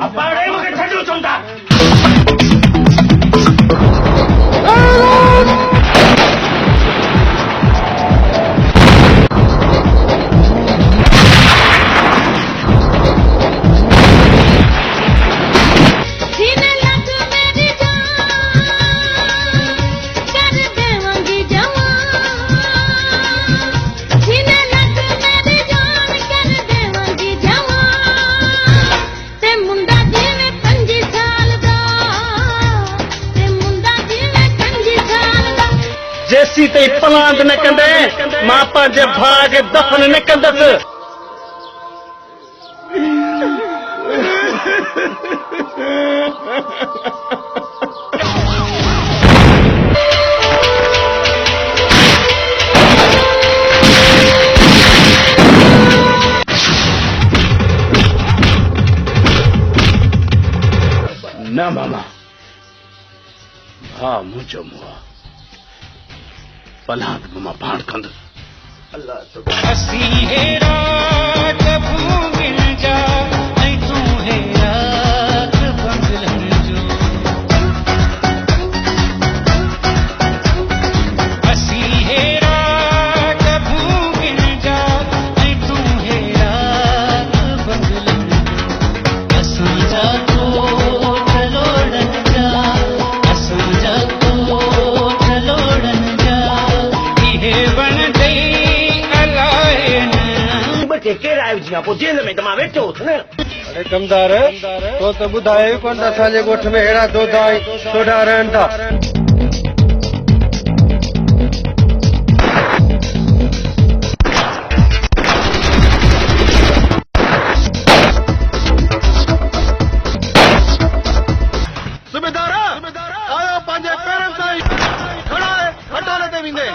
अपाड़े मुझे छड़ू चुंदा जेसी ते पलांद न कंदे मां पंहिंजे भाउ खे दफ़न न कंदसि न मामा भाउ मुंहिंजो मुंहुं पलांद मामा पाण कंदुसि अल्लाह असी हेरा कबू मिल जा ऐं तूं हेरा बंगलन जो असी हेरा कबू मिल जा ऐं तूं हेरा बंगलन जो असां जा कोठ लोड़न जा असां जा कोठ लोड़न जा इहे बण केड़ा आयो जी पोइ जेल में तमाम वेठो हुस न अरे कमदार तो त ॿुधायो कोन त असांजे ॻोठ में अहिड़ा दोधा ऐं सोढा रहनि था सूबेदार आयो पंहिंजे पेरनि ताईं खड़ा आहे खटाले ते वेंदे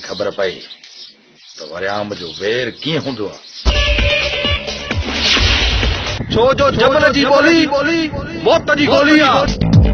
खबर पई तो वरियाम जो वेर कीअं हूंदो आहे छो जो जबल जी ॿोली मौत जी गोली आहे